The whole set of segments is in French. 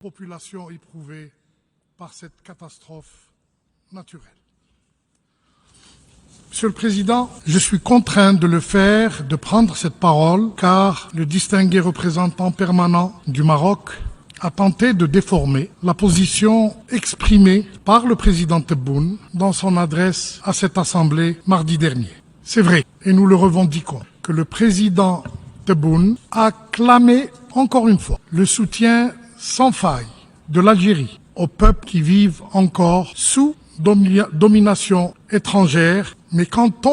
Population éprouvée par cette catastrophe naturelle. Monsieur le Président, je suis contraint de le faire, de prendre cette parole, car le distingué représentant permanent du Maroc a tenté de déformer la position exprimée par le président Tebboune dans son adresse à cette Assemblée mardi dernier. C'est vrai, et nous le revendiquons, que le président Tebboune a clamé encore une fois le soutien sans faille de l'Algérie aux peuples qui vivent encore sous domination étrangère. Mais quand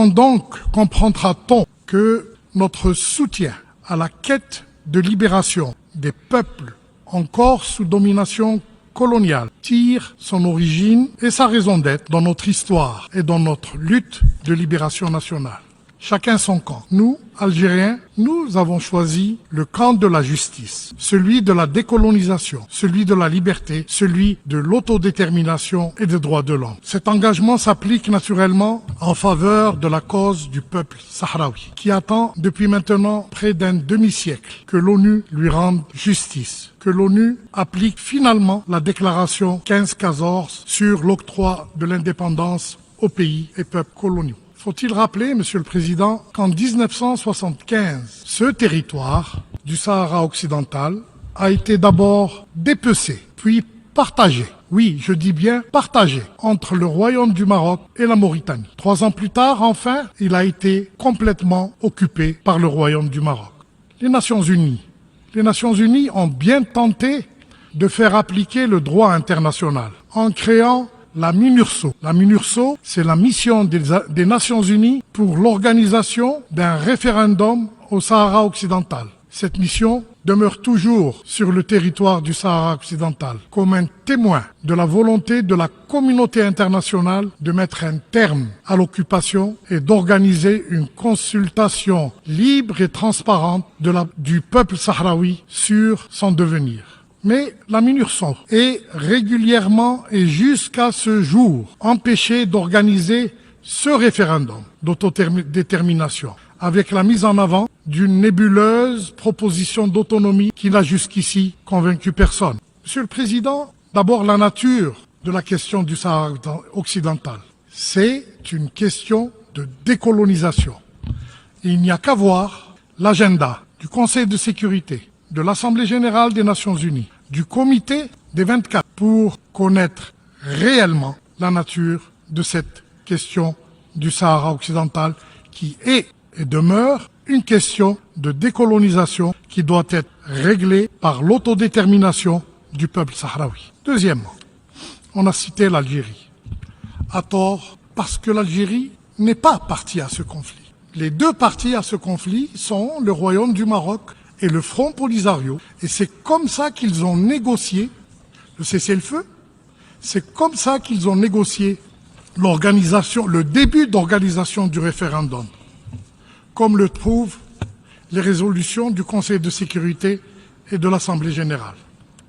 donc comprendra-t-on que notre soutien à la quête de libération des peuples encore sous domination coloniale tire son origine et sa raison d'être dans notre histoire et dans notre lutte de libération nationale? Chacun son camp. Nous, Algériens, nous avons choisi le camp de la justice, celui de la décolonisation, celui de la liberté, celui de l'autodétermination et des droits de l'homme. Cet engagement s'applique naturellement en faveur de la cause du peuple sahraoui, qui attend depuis maintenant près d'un demi-siècle que l'ONU lui rende justice, que l'ONU applique finalement la déclaration 1514 sur l'octroi de l'indépendance aux pays et peuples coloniaux. Faut-il rappeler, Monsieur le Président, qu'en 1975, ce territoire du Sahara occidental a été d'abord dépecé, puis partagé. Oui, je dis bien partagé entre le Royaume du Maroc et la Mauritanie. 3 ans plus tard, enfin, il a été complètement occupé par le Royaume du Maroc. Les Nations Unies ont bien tenté de faire appliquer le droit international en créant la MINURSO. La MINURSO, c'est la mission des Nations Unies pour l'organisation d'un référendum au Sahara occidental. Cette mission demeure toujours sur le territoire du Sahara occidental comme un témoin de la volonté de la communauté internationale de mettre un terme à l'occupation et d'organiser une consultation libre et transparente du peuple sahraoui sur son devenir. Mais la MINURSO est régulièrement et jusqu'à ce jour empêchée d'organiser ce référendum d'autodétermination avec la mise en avant d'une nébuleuse proposition d'autonomie qui n'a jusqu'ici convaincu personne. Monsieur le Président, d'abord la nature de la question du Sahara occidental. C'est une question de décolonisation. Il n'y a qu'à voir l'agenda du Conseil de sécurité, de l'Assemblée générale des Nations unies, du comité des 24 pour connaître réellement la nature de cette question du Sahara occidental qui est et demeure une question de décolonisation qui doit être réglée par l'autodétermination du peuple sahraoui. Deuxièmement, on a cité l'Algérie. À tort, parce que l'Algérie n'est pas partie à ce conflit. Les 2 parties à ce conflit sont le Royaume du Maroc et le Front Polisario. Et c'est comme ça qu'ils ont négocié le cessez-le-feu. C'est comme ça qu'ils ont négocié le début d'organisation du référendum, comme le prouvent les résolutions du Conseil de sécurité et de l'Assemblée générale.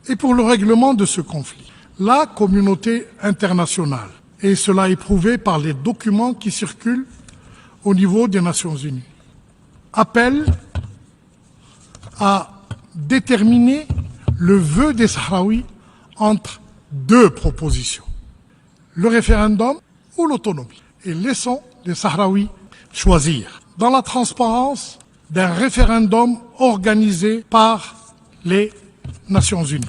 Et pour le règlement de ce conflit, la communauté internationale, et cela est prouvé par les documents qui circulent au niveau des Nations unies, appelle à déterminer le vœu des Sahraouis entre 2 propositions, le référendum ou l'autonomie. Et laissons les Sahraouis choisir dans la transparence d'un référendum organisé par les Nations unies.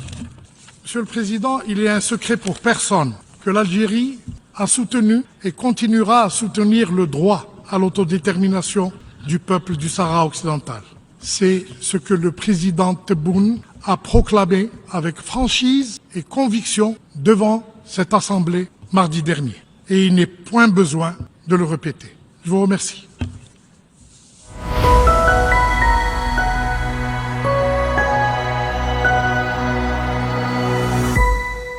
Monsieur le Président, il est un secret pour personne que l'Algérie a soutenu et continuera à soutenir le droit à l'autodétermination du peuple du Sahara occidental. C'est ce que le président Tebboune a proclamé avec franchise et conviction devant cette Assemblée mardi dernier. Et il n'est point besoin de le répéter. Je vous remercie.